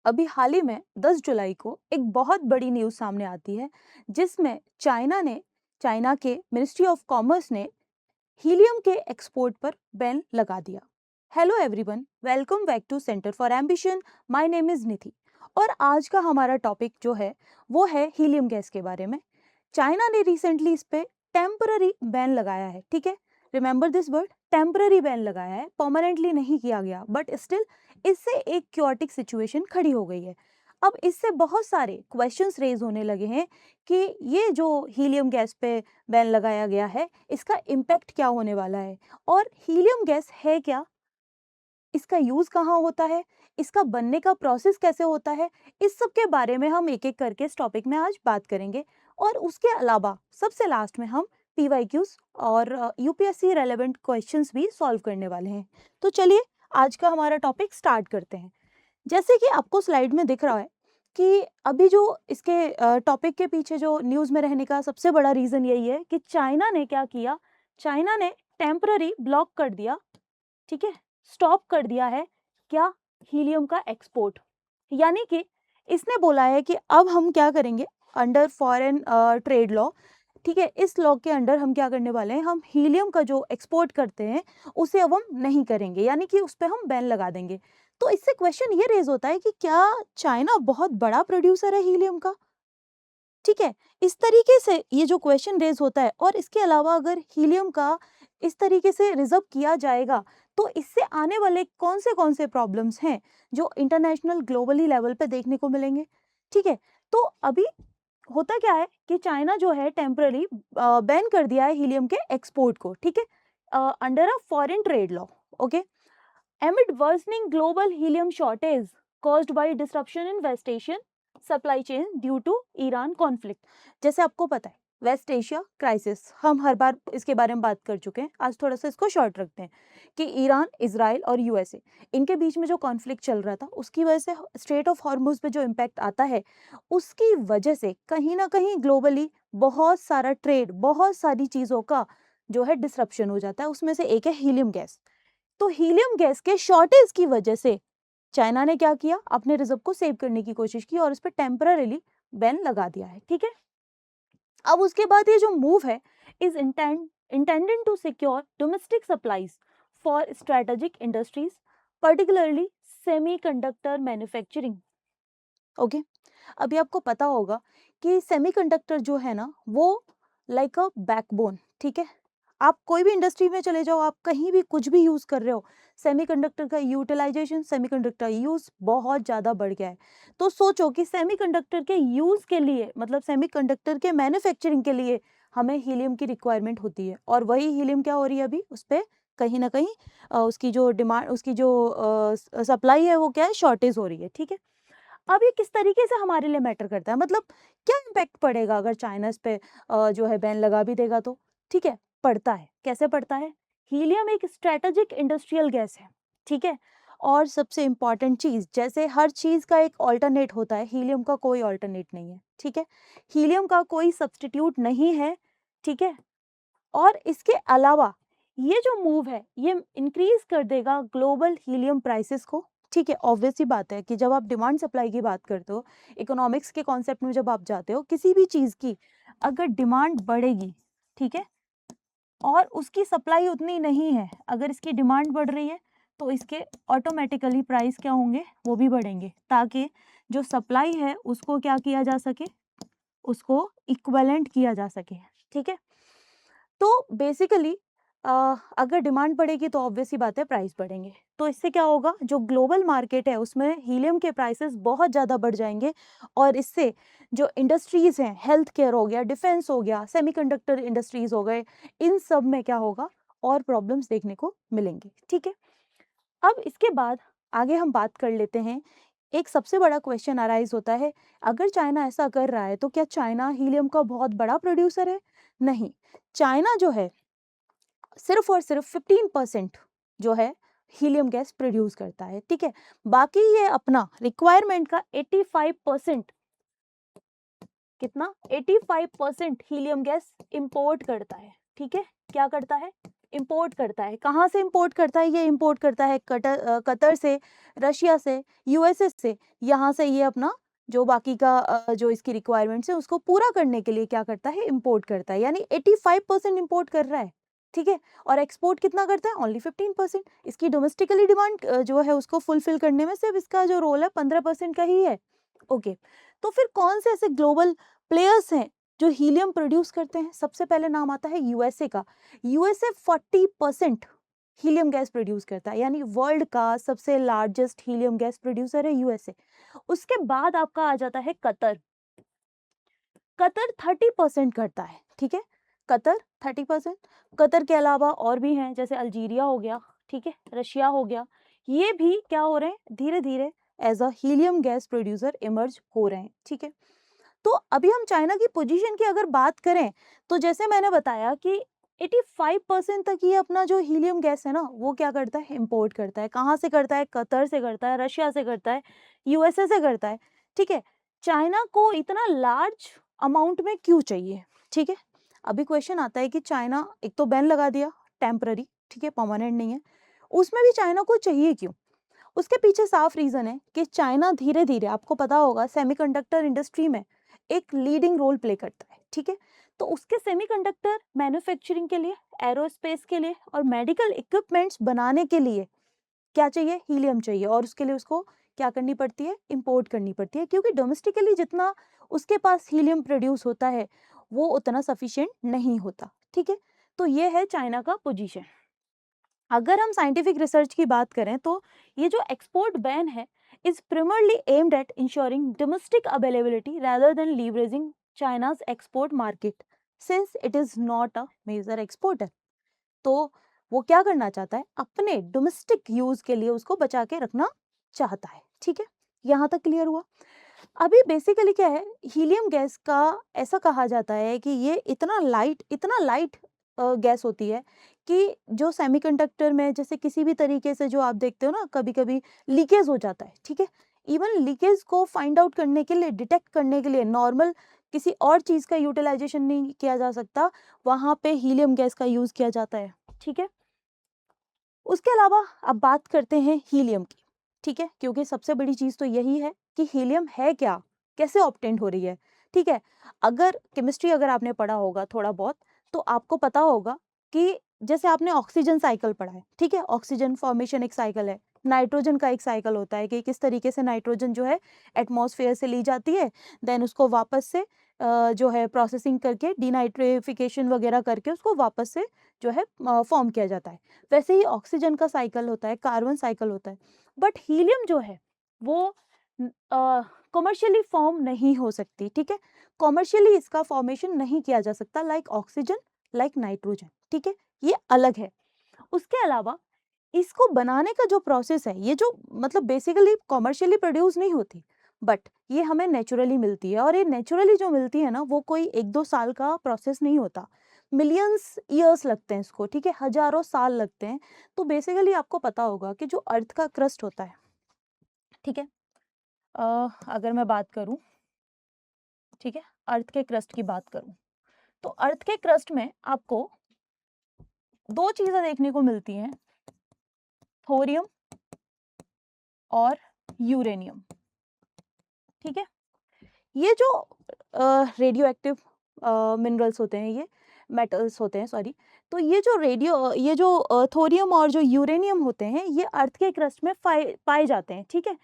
अभी हाल ही में 10 जुलाई को एक बहुत बड़ी न्यूज़ सामने आती है जिसमें चाइना के मिनिस्ट्री ऑफ कॉमर्स ने हीलियम के एक्सपोर्ट पर बैन लगा दिया। Hello everyone, welcome back to centre for ambition. My name is Nidhi और आज का हमारा टॉपिक जो है वो है हीलियम गैस के बारे में। चाइना ने रिसेंटली इस पे टेम्पररी बैन लगाया है, ठीक है। Remember this word, temporary ban लगाया है, परमानेंटली नहीं किया गया, बट स्टिल इससे एक क्योटिक सिचुएशन खड़ी हो गई है। अब इससे बहुत सारे क्वेश्चंस रेज होने लगे हैं कि ये जो हीलियम गैस पे बैन लगाया गया है इसका इम्पैक्ट क्या होने वाला है, और हीलियम गैस है क्या, इसका यूज कहाँ होता है, इसका बनने का प्रोसेस कैसे होता है। इस सब के बारे में हम एक एक करके इस टॉपिक में आज बात करेंगे। और उसके अलावा सबसे लास्ट में हम पीवाईक्यूज और यूपीएससी रेलेवेंट क्वेश्चंस भी सॉल्व करने वाले हैं। तो चलिए आज का हमारा टॉपिक स्टार्ट करते हैं। जैसे कि आपको स्लाइड में दिख रहा है कि अभी जो इसके टॉपिक के पीछे जो न्यूज़ में रहने का सबसे बड़ा रीज़न यही है कि चाइना ने क्या किया, चाइना ने टेम्पररी ब्लॉक कर दिया, ठीक है, स्टॉप कर दिया है क्या, हीलियम का एक्सपोर्ट। यानी कि इसने बोला है कि अब हम क्या करेंगे, अंडर फॉरेन ट्रेड लॉ, ठीक है, इस लॉ के अंडर हम क्या करने वाले हैं, हम हीलियम का जो एक्सपोर्ट करते हैं उसे अब हम नहीं करेंगे, यानी कि उस पर हम बैन लगा देंगे। तो इससे क्वेश्चन ये रेज होता है कि क्या चाइना बहुत बड़ा प्रोड्यूसर है हीलियम का, ठीक है। इस तरीके से ये जो क्वेश्चन रेज होता है, और इसके अलावा अगर हीलियम का इस तरीके से रिजर्व किया जाएगा तो इससे आने वाले कौन से प्रॉब्लम्स हैं जो इंटरनेशनल ग्लोबली लेवल पे देखने को मिलेंगे, ठीक है। तो अभी होता क्या है कि चाइना जो है टेम्पररी बैन कर दिया है हीलियम के एक्सपोर्ट को, ठीक है, under a foreign trade law, okay. Amid worsening global helium shortage caused by disruption in West Asian supply chain due to Iran conflict। जैसे आपको पता है वेस्ट एशिया क्राइसिस, हम हर बार इसके बारे में बात कर चुके हैं, आज थोड़ा सा इसको शॉर्ट रखते हैं कि ईरान, इजराइल और यूएसए, इनके बीच में जो कॉन्फ्लिक्ट चल रहा था उसकी वजह से स्ट्रेट ऑफ हॉर्मुज पे जो इम्पैक्ट आता है उसकी वजह से कहीं ना कहीं ग्लोबली बहुत सारा ट्रेड, बहुत सारी चीज़ों का जो है डिसरप्शन हो जाता है। उसमें से एक है हीलियम गैस। तो हीलियम गैस के शॉर्टेज की वजह से चाइना ने क्या किया, अपने रिजर्व को सेव करने की कोशिश की और इस पर टेम्पररीली बैन लगा दिया है, ठीक है। अब उसके बाद ये जो मूव है is intended to secure domestic supplies for strategic industries, particularly semiconductor manufacturing, okay. अभी आपको पता होगा कि सेमीकंडक्टर जो है ना वो लाइक अ बैकबोन, ठीक है। आप कोई भी इंडस्ट्री में चले जाओ, आप कहीं भी कुछ भी यूज कर रहे हो, सेमीकंडक्टर का यूटिलाइजेशन, सेमीकंडक्टर यूज बहुत ज्यादा बढ़ गया है। तो सोचो कि सेमीकंडक्टर के यूज के लिए, मतलब सेमीकंडक्टर के मैन्युफैक्चरिंग के लिए हमें हीलियम की रिक्वायरमेंट होती है, और वही हीलियम क्या हो रही है अभी, उस पर कहीं ना कहीं उसकी जो डिमांड, उसकी जो सप्लाई है वो क्या है, शॉर्टेज हो रही है, ठीक है। अब ये किस तरीके से हमारे लिए मैटर करता है, मतलब क्या इम्पैक्ट पड़ेगा अगर चाइना इस पे जो है बैन लगा भी देगा तो, ठीक है। पड़ता है, कैसे पड़ता है, हीलियम एक स्ट्रेटेजिक इंडस्ट्रियल गैस है, ठीक है। और सबसे इंपॉर्टेंट चीज, जैसे हर चीज का एक ऑल्टरनेट होता है, हीलियम का कोई ऑल्टरनेट नहीं है, ठीक है। हीलियम का कोई सब्सटीट्यूट नहीं है, ठीक है। और इसके अलावा ये जो मूव है ये इंक्रीज कर देगा ग्लोबल हीलियम प्राइसेस को, ठीक है। ऑब्वियस सी बात है कि जब आप डिमांड सप्लाई की बात करते हो, इकोनॉमिक्स के कॉन्सेप्ट में जब आप जाते हो, किसी भी चीज की अगर डिमांड बढ़ेगी, ठीक है, और उसकी सप्लाई उतनी नहीं है, अगर इसकी डिमांड बढ़ रही है तो इसके ऑटोमेटिकली प्राइस क्या होंगे, वो भी बढ़ेंगे, ताकि जो सप्लाई है उसको क्या किया जा सके, उसको इक्विवेलेंट किया जा सके, ठीक है। तो बेसिकली अगर डिमांड बढ़ेगी तो ऑब्वियस ही बात है प्राइस बढ़ेंगे। तो इससे क्या होगा, जो ग्लोबल मार्केट है उसमें हीलियम के प्राइसेस बहुत ज़्यादा बढ़ जाएंगे, और इससे जो इंडस्ट्रीज़ हैं, हेल्थ केयर हो गया, डिफेंस हो गया, सेमीकंडक्टर इंडस्ट्रीज़ हो गए, इन सब में क्या होगा, और प्रॉब्लम्स देखने को मिलेंगे, ठीक है। अब इसके बाद आगे हम बात कर लेते हैं। एक सबसे बड़ा क्वेश्चन अराइज होता है, अगर चाइना ऐसा कर रहा है तो क्या चाइना हीलियम का बहुत बड़ा प्रोड्यूसर है? नहीं, चाइना जो है सिर्फ और सिर्फ 15% जो है हीलियम गैस प्रोड्यूस करता है, ठीक है। बाकी ये अपना रिक्वायरमेंट का 85%, कितना, 85% हीलियम गैस इंपोर्ट करता है, ठीक है। क्या करता है, इंपोर्ट करता है। कहाँ से इंपोर्ट करता है? ये इंपोर्ट करता है कतर से, रशिया से, यूएसए से। यहाँ से ये अपना जो बाकी का जो इसकी रिक्वायरमेंट्स है उसको पूरा करने के लिए क्या करता है? इंपोर्ट करता है। यानी 85% इंपोर्ट कर रहा है, ठीक है। और एक्सपोर्ट कितना करता है? ओनली 15%। इसकी डोमेस्टिकली डिमांड जो है उसको फुलफिल करने में सिर्फ इसका जो रोल है 15% का ही है। ओके, तो फिर कौन से ऐसे ग्लोबल प्लेयर्स हैं जो हीलियम प्रोड्यूस करते हैं? सबसे पहले नाम आता है यूएसए का। यूएसए 40% हीलियम गैस प्रोड्यूस करता है, यानी वर्ल्ड का सबसे लार्जेस्ट हीलियम गैस प्रोड्यूसर है यूएसए। उसके बाद आपका आ जाता है कतर। कतर 30% करता है, ठीक है। कतर 30%। कतर के अलावा और भी हैं, जैसे अल्जीरिया हो गया, ठीक है, रशिया हो गया। ये भी क्या हो रहे हैं? धीरे धीरे as a helium gas producer emerge हो रहे हैं, ठीक है। तो अभी हम चाइना की पोजीशन की अगर बात करें, तो जैसे मैंने बताया कि 85% तक ये अपना जो हीलियम गैस है ना वो क्या करता है? इंपोर्ट करता है। कहाँ से करता है? कतर से करता है, रशिया से करता है, यूएसए से करता है, ठीक है। चाइना को इतना लार्ज अमाउंट में क्यों चाहिए? ठीक है, अभी क्वेश्चन आता है कि चाइना एक तो बैन लगा दिया टेम्पररी, ठीक है, परमानेंट नहीं है, उसमें भी चाइना को चाहिए क्यों? उसके पीछे साफ रीजन है कि चाइना धीरे धीरे, आपको पता होगा, सेमीकंडक्टर इंडस्ट्री में एक लीडिंग रोल प्ले करता है, ठीक है। तो उसके सेमीकंडक्टर मैन्युफैक्चरिंग के लिए, एरोस्पेस के लिए और मेडिकल इक्विपमेंट्स बनाने के लिए क्या चाहिए? हीलियम चाहिए। और उसके लिए उसको क्या करनी पड़ती है? इंपोर्ट करनी पड़ती है, क्योंकि डोमेस्टिकली जितना उसके पास हीलियम प्रोड्यूस होता है वो उतना सफिशिएंट नहीं होता, ठीक है। तो ये है चाइना का पोजीशन। अगर हम साइंटिफिक रिसर्च की बात करें तो ये जो एक्सपोर्ट बैन है is primarily aimed at ensuring domestic availability rather than leveraging China's export market since it is not a major exporter। तो वो क्या करना चाहता है? अपने डोमेस्टिक यूज के लिए उसको बचा के रखना चाहता है, ठीक है। यहाँ तक क्लियर हुआ? अभी बेसिकली क्या है, हीलियम गैस का ऐसा कहा जाता है कि ये इतना लाइट गैस होती है कि जो सेमीकंडक्टर में जैसे किसी भी तरीके से जो आप देखते हो ना, कभी कभी लीकेज हो जाता है, ठीक है। इवन लीकेज को फाइंड आउट करने के लिए, डिटेक्ट करने के लिए नॉर्मल किसी और चीज का यूटिलाइजेशन नहीं किया जा सकता, वहां पे हीलियम गैस का यूज किया जाता है, ठीक है। उसके अलावा अब बात करते हैं हीलियम की, ठीक है, क्योंकि सबसे बड़ी चीज तो यही है कि हीलियम है क्या, कैसे ऑब्टेन हो रही है, ठीक है। अगर केमिस्ट्री अगर आपने पढ़ा होगा थोड़ा बहुत, तो आपको पता होगा कि जैसे आपने ऑक्सीजन साइकिल पढ़ा है, ठीक है, ऑक्सीजन फॉर्मेशन एक साइकिल है, नाइट्रोजन का एक साइकिल होता है कि किस तरीके से नाइट्रोजन जो है एटमॉस्फेयर से ली जाती है, देन उसको वापस से जो है प्रोसेसिंग करके डीनाइट्रिफिकेशन वगैरह करके उसको वापस से जो है फॉर्म किया जाता है। वैसे ही ऑक्सीजन का साइकिल होता है, कार्बन साइकिल होता है। बट हीलियम जो है वो कमर्शियली फॉर्म नहीं हो सकती, ठीक है। कमर्शियली इसका फॉर्मेशन नहीं किया जा सकता लाइक ऑक्सीजन, लाइक नाइट्रोजन, ठीक है, ये अलग है। उसके अलावा इसको बनाने का जो प्रोसेस है, ये जो मतलब बेसिकली कमर्शियली प्रोड्यूस नहीं होती, बट ये हमें नेचुरली मिलती है। और ये नेचुरली जो मिलती है ना, वो कोई 1-2 साल का प्रोसेस नहीं होता, मिलियंस ईयर्स लगते हैं इसको, ठीक है, हजारों साल लगते हैं। तो बेसिकली आपको पता होगा कि जो अर्थ का क्रस्ट होता है, ठीक है, अगर मैं बात करूं, ठीक है, अर्थ के क्रस्ट की बात करूं, तो अर्थ के क्रस्ट में आपको दो चीजें देखने को मिलती हैं, थोरियम और यूरेनियम, ठीक है। ये जो रेडियो एक्टिव मिनरल्स होते हैं, ये मेटल्स होते हैं, सॉरी, तो ये जो थोरियम और जो यूरेनियम होते हैं, ये अर्थ के क्रस्ट में पाए जाते हैं, ठीक है।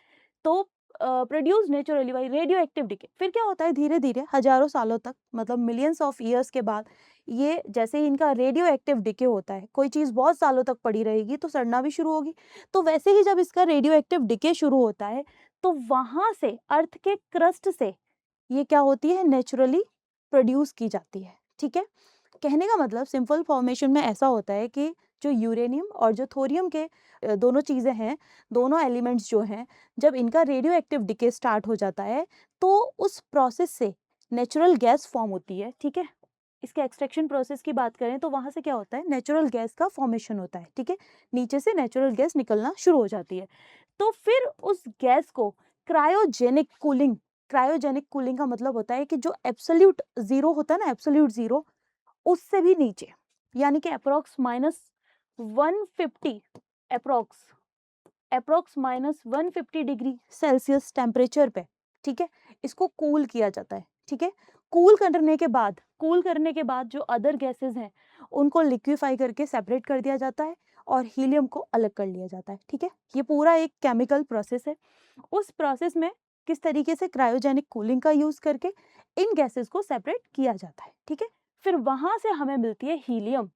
तो produce naturally by radio active decay. फिर क्या होता है, धीरे धीरे हजारों सालों तक, मतलब मिलियंस ऑफ ईयर्स के बाद, ये जैसे ही इनका रेडियो एक्टिव डिके होता है, कोई चीज़ बहुत सालों तक पड़ी रहेगी तो सड़ना भी शुरू होगी। तो वैसे ही जब इसका रेडियो एक्टिव डिके शुरू होता है, तो वहां से अर्थ के क्रस्ट से ये क्या होती है, नेचुरली प्रोड्यूस की जाती है, ठीक है। कहने का मतलब सिंपल फॉर्मेशन में ऐसा होता है कि जो यूरेनियम और जो थोरियम के दोनों चीज़ें हैं, दोनों एलिमेंट्स जो हैं, जब इनका रेडियो एक्टिव डिके स्टार्ट हो जाता है तो उस प्रोसेस से नेचुरल गैस फॉर्म होती है, ठीक है। इसके एक्सट्रैक्शन प्रोसेस की बात करें तो वहां से क्या होता है, नेचुरल गैस का फॉर्मेशन होता है, ठीक है, नीचे से नेचुरल गैस निकलना शुरू हो जाती है। तो फिर उस गैस को क्रायोजेनिक कूलिंग का मतलब होता है कि जो एब्सोल्यूट जीरो होता है ना, एब्सोल्यूट जीरो, उससे भी नीचे, यानी कि approx 150 approx -150 degree Celsius temperature पे, ठीक है, इसको कूल किया जाता है, ठीक है। कूल करने के बाद जो अदर गैसेस हैं उनको लिक्विफाई करके सेपरेट कर दिया जाता है और हीलियम को अलग कर लिया जाता है, ठीक है। ये पूरा एक केमिकल प्रोसेस है। उस प्रोसेस में किस तरीके से क्रायोजेनिक कूलिंग का यूज करके इन गैसेस को सेपरेट किया जाता है, ठीक है। फिर वहां से हमें मिलती है हीलियम,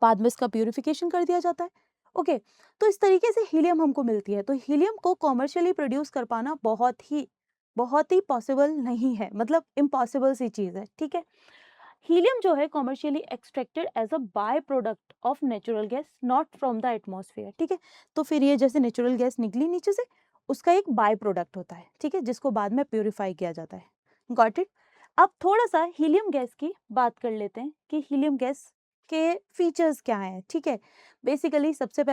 बाद में इसका प्यूरिफिकेशन कर दिया जाता है। ओके, तो इस तरीके से हीलियम हमको मिलती है। तो हीलियम को कॉमर्शियली प्रोड्यूस कर पाना बहुत ही पॉसिबल नहीं है, मतलब इम्पॉसिबल सी चीज है, ठीक है। हीलियम जो है commercially extracted as a byproduct of natural gas, not from the atmosphere, ठीक है। तो फिर ये जैसे नेचुरल गैस निकली नीचे से, उसका एक बाय प्रोडक्ट होता है, ठीक है, जिसको बाद में प्यूरिफाई किया जाता है। Got it. अब थोड़ा सा हीलियम गैस की बात कर लेते हैं कि हीलियम गैस के फीचर्स क्या हैं, ठीक है। बेसिकली सबसे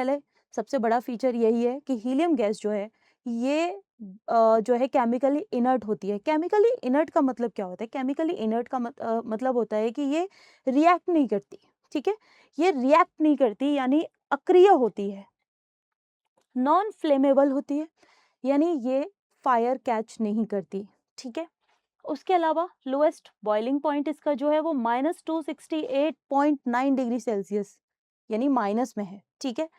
बड़ा फीचर यही है कि हीलियम गैस जो है ये जो है केमिकली इनर्ट होती है। केमिकली इनर्ट का मतलब क्या होता है? केमिकली इनर्ट का मतलब होता है कि ये रिएक्ट नहीं करती, ठीक है। ये रिएक्ट नहीं करती यानी अक्रिय होती है, नॉन फ्लेमेबल होती है, यानी ये फायर कैच नहीं करती, ठीक है। उसके अलावा लोएस्ट बॉइलिंग पॉइंट इसका जो है वो -268.9 डिग्री सेल्सियस यानी माइनस में है, ठीक है।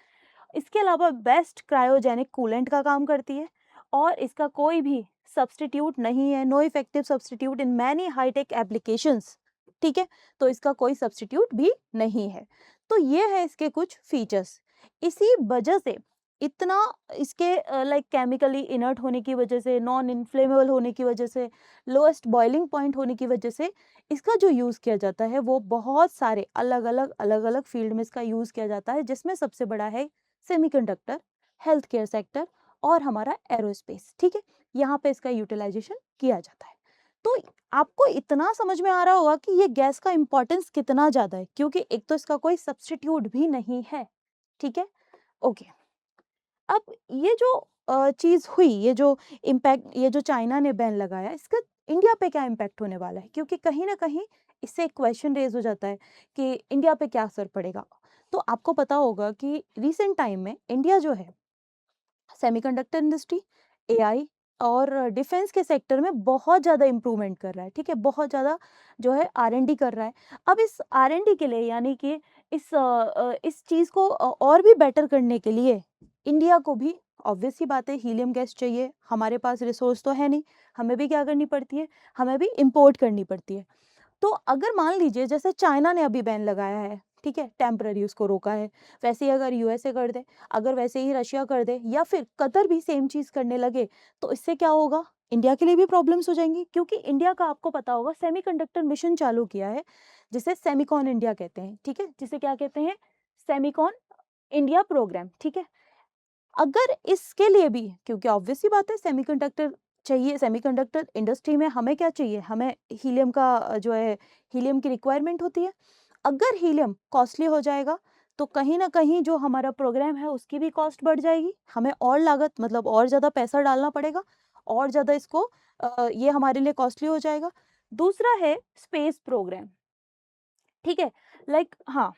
इसके अलावा बेस्ट क्रायोजेनिक कूलेंट का काम करती है और इसका कोई भी सब्स्टिट्यूट नहीं है, no effective substitute in many high tech applications, ठीक है। तो इसका कोई सब्स्टिट्यूट भी नहीं है। तो ये है इसके कुछ फीचर्स। इसी वजह से इतना इसके लाइक केमिकली इनर्ट होने की वजह से, नॉन इनफ्लेमेबल होने की वजह से, लोएस्ट बॉइलिंग पॉइंट होने की वजह से इसका जो यूज़ किया जाता है वो बहुत सारे अलग अलग फील्ड में इसका यूज़ किया जाता है, जिसमें सबसे बड़ा है सेमीकंडक्टर, हेल्थ केयर सेक्टर और हमारा एरोस्पेस, ठीक है। यहाँ पे इसका यूटिलाइजेशन किया जाता है। तो आपको इतना समझ में आ रहा होगा कि ये गैस का इंपॉर्टेंस कितना ज्यादा है, क्योंकि एक तो इसका कोई सब्स्टिट्यूट भी नहीं है, ठीक है। ओके, अब ये जो चीज हुई, ये जो चाइना ने बैन लगाया, इसका इंडिया पे क्या इम्पैक्ट होने वाला है? क्योंकि कहीं ना कहीं इससे एक क्वेश्चन रेज हो जाता है कि इंडिया पे क्या असर पड़ेगा। तो आपको पता होगा कि रिसेंट टाइम में इंडिया जो है सेमीकंडक्टर इंडस्ट्री, एआई और डिफेंस के सेक्टर में बहुत ज़्यादा इम्प्रूवमेंट कर रहा है, ठीक है। बहुत ज़्यादा जो है आर&डी कर रहा है। अब इस आर&डी के लिए यानी कि इस चीज़ को और भी बेटर करने के लिए इंडिया को भी ऑब्वियस ही बात है हीलियम गैस चाहिए। हमारे पास रिसोर्स तो है नहीं, हमें भी क्या करनी पड़ती है, हमें भी इम्पोर्ट करनी पड़ती है। तो अगर मान लीजिए जैसे चाइना ने अभी बैन लगाया है, ठीक है, टेम्पररी उसको रोका है, वैसे ही अगर यूएसए कर दे, अगर वैसे ही रशिया कर दे या फिर कतर भी सेम चीज करने लगे, तो इससे क्या होगा? इंडिया के लिए भी प्रॉब्लम्स हो जाएंगी, क्योंकि इंडिया का आपको पता होगा सेमीकंडक्टर मिशन चालू किया है, जिसे सेमिकॉन इंडिया कहते हैं, ठीक है, जिसे क्या कहते हैं, सेमिकॉन इंडिया प्रोग्राम, ठीक है। अगर इसके लिए भी, क्योंकि ऑब्वियस सी बात है सेमीकंडक्टर चाहिए, सेमीकंडक्टर इंडस्ट्री में हमें क्या चाहिए, हमें हीलियम का जो है हीलियम की रिक्वायरमेंट होती है। अगर हीलियम कॉस्टली हो जाएगा तो कहीं ना कहीं जो हमारा प्रोग्राम है उसकी भी कॉस्ट बढ़ जाएगी, हमें और लागत मतलब और ज़्यादा पैसा डालना पड़ेगा, और ज़्यादा इसको ये हमारे लिए कॉस्टली हो जाएगा। दूसरा है स्पेस प्रोग्राम, ठीक है। लाइक हाँ,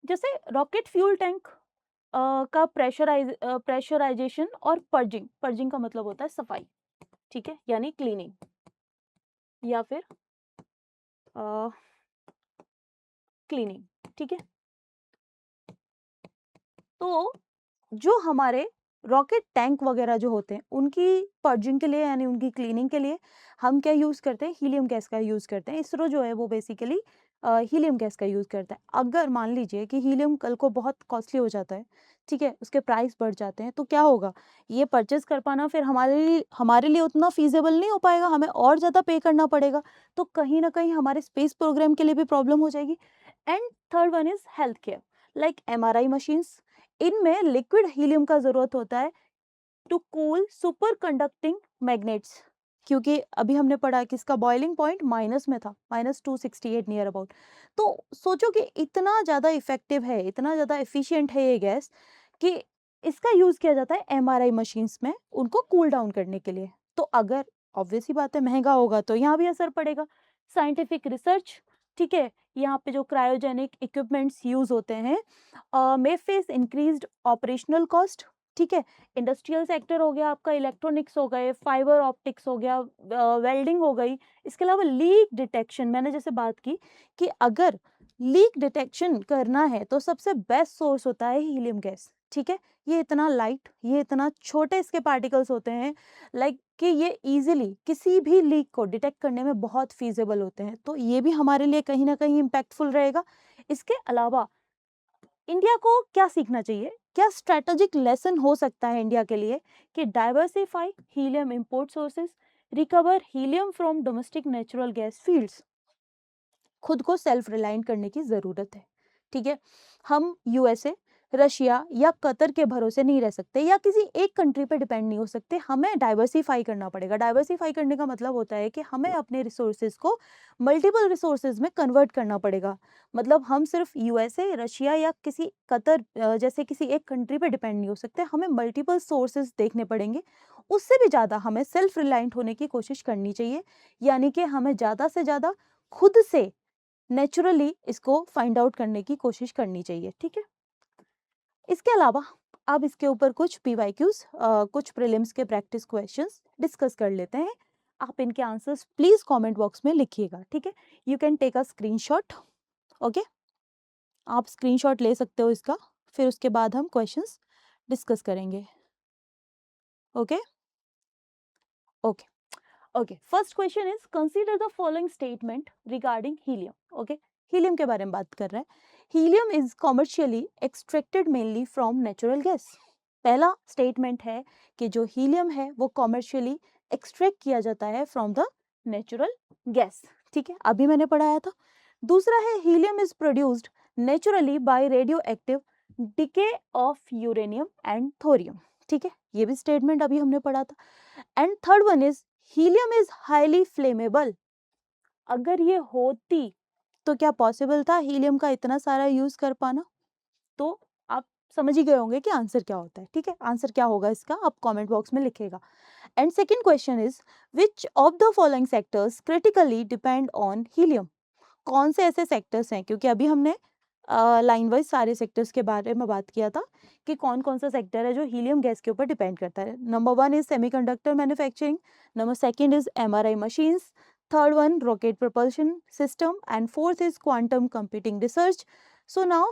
जैसे रॉकेट फ्यूल टैंक का प्रेशराइजेशन और पर्जिंग, पर्जिंग का मतलब होता है सफाई, ठीक है, यानी क्लीनिंग या फिर क्लीनिंग, ठीक है। तो जो हमारे रॉकेट टैंक वगैरह जो होते हैं उनकी पर्जिंग के लिए यानी उनकी क्लीनिंग के लिए हम क्या यूज़ करते हैं? हीलियम गैस का यूज़ करते हैं। इसरो जो है वो बेसिकली हीलियम गैस का यूज़ करता है। अगर मान लीजिए कि हीलियम कल को बहुत कॉस्टली हो जाता है, ठीक है, उसके प्राइस बढ़ जाते हैं, तो क्या होगा? ये परचेज कर पाना फिर हमारे लिए उतना फीजिबल नहीं हो पाएगा, हमें और ज़्यादा पे करना पड़ेगा। तो कहीं ना कहीं हमारे स्पेस प्रोग्राम के लिए भी प्रॉब्लम हो जाएगी। And third one is health care, like MRI machines, इनमें लिक्विड हीलियम का जरूरत होता है to cool superconducting magnets, क्योंकि अभी हमने पढ़ा कि इसका बॉइलिंग पॉइंट माइनस में था, -268 नियर अबाउट। तो सोचो कि इतना ज़्यादा इफेक्टिव है, इतना ज़्यादा एफिशिएंट है ये गैस कि इसका यूज़ किया जाता है एमआरआई मशीन्स में उनको कूल डाउन करने के लिए। तो अगर ऑब्वियस ही बात है महंगा होगा तो यहाँ भी असर पड़ेगा। साइंटिफिक रिसर्च ठीक है, यहाँ पे जो क्रायोजेनिक इक्विपमेंट्स यूज होते हैं मे फेस इंक्रीज्ड ऑपरेशनल कॉस्ट। ठीक है, इंडस्ट्रियल सेक्टर हो गया आपका, इलेक्ट्रॉनिक्स हो गए, फाइबर ऑप्टिक्स हो गया, वेल्डिंग हो गई। इसके अलावा लीक डिटेक्शन, मैंने जैसे बात की कि अगर लीक डिटेक्शन करना है तो सबसे बेस्ट सोर्स होता है हीलियम गैस। ठीक है, ये इतना लाइट, ये इतना छोटे इसके पार्टिकल्स होते हैं, लाइक कि ये इजीली किसी भी लीक को डिटेक्ट करने में बहुत फीजिबल होते हैं, तो ये भी हमारे लिए कहीं ना कहीं इम्पैक्टफुल रहेगा। इसके अलावा इंडिया को क्या सीखना चाहिए, क्या स्ट्रेटेजिक लेसन हो सकता है इंडिया के लिए कि diversify helium import sources, recover helium from domestic natural gas fields. खुद को सेल्फ रिलायंट करने की ज़रूरत है। ठीक है, हम यूएसए, रशिया या कतर के भरोसे नहीं रह सकते या किसी एक कंट्री पे डिपेंड नहीं हो सकते, हमें डाइवर्सिफाई करना पड़ेगा। डाइवर्सिफाई करने का मतलब होता है कि हमें अपने रिसोर्सेज को मल्टीपल रिसोर्सेज में कन्वर्ट करना पड़ेगा। मतलब हम सिर्फ यूएसए, रशिया या किसी कतर जैसे किसी एक कंट्री पे डिपेंड नहीं हो सकते, हमें मल्टीपल सोर्सेज देखने पड़ेंगे। उससे भी ज़्यादा हमें सेल्फ रिलायंट होने की कोशिश करनी चाहिए, यानी कि हमें ज़्यादा से ज़्यादा खुद से नेचुरली इसको फाइंड आउट करने की कोशिश करनी चाहिए। ठीक है, इसके अलावा अब इसके ऊपर कुछ पीवाईक्यूज, कुछ प्रीलिम्स के प्रैक्टिस क्वेश्चंस डिस्कस कर लेते हैं। आप इनके आंसर्स प्लीज कमेंट बॉक्स में लिखिएगा। ठीक है, you can take a screenshot. Okay, आप स्क्रीनशॉट ले सकते हो इसका, फिर उसके बाद हम क्वेश्चंस डिस्कस करेंगे। Okay okay okay, first question is consider the following statement regarding helium. Okay, helium के बारे में बात कर रहे हैं। Helium is commercially extracted mainly from natural gas. पहला स्टेटमेंट है कि जो हीलियम है वो कमर्शियली एक्सट्रैक्ट किया जाता है फ्रॉम द नेचुरल गैस। ठीक है, अभी मैंने पढ़ाया था। दूसरा है helium is produced naturally bye radio active decay of uranium and thorium. ठीक है, ये भी स्टेटमेंट अभी हमने पढ़ा था। And third one is helium is highly flammable. अगर ये होती तो क्या पॉसिबल था हीलियम का इतना सारा यूज कर पाना? तो आप समझ ही गए होंगे कि आंसर क्या होता है। ठीक है, आंसर क्या होगा इसका आप कमेंट बॉक्स में लिखिएगा। And second question is which of the following sectors critically depend on helium. कौन से ऐसे सेक्टर्स हैं, क्योंकि अभी हमने लाइन वाइज सारे सेक्टर्स के बारे में बात किया था कि कौन कौन सा सेक्टर है जो हीलियम गैस के ऊपर डिपेंड करता है। Number one is semiconductor manufacturing, number second is MRI machines, third one rocket propulsion system and fourth is quantum computing research. So now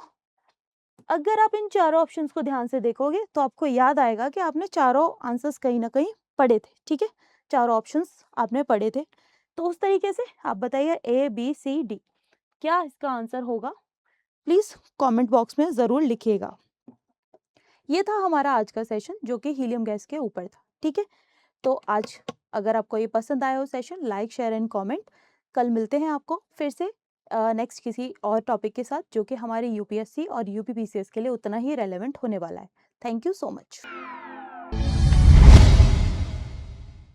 अगर आप इन चारों ऑप्शंस को ध्यान से देखोगे तो आपको याद आएगा कि आपने चारों आंसर्स कहीं ना कहीं पढ़े थे। ठीक है, चारों ऑप्शंस आपने पढ़े थे, तो उस तरीके से आप बताइए ए बी सी डी क्या इसका आंसर होगा, प्लीज कमेंट बॉक्स में जरूर लिखिएगा। ये था हमारा आज का सेशन जो कि हीलियम गैस के ऊपर था। ठीक है, तो आज अगर आपको ये पसंद आया हो session, like share and comment. कल मिलते हैं आपको फिर से नेक्स्ट किसी और टॉपिक के साथ जो कि हमारे यूपीएससी और यूपीपीसीएस के लिए उतना ही रेलेवेंट होने वाला है। Thank you so much.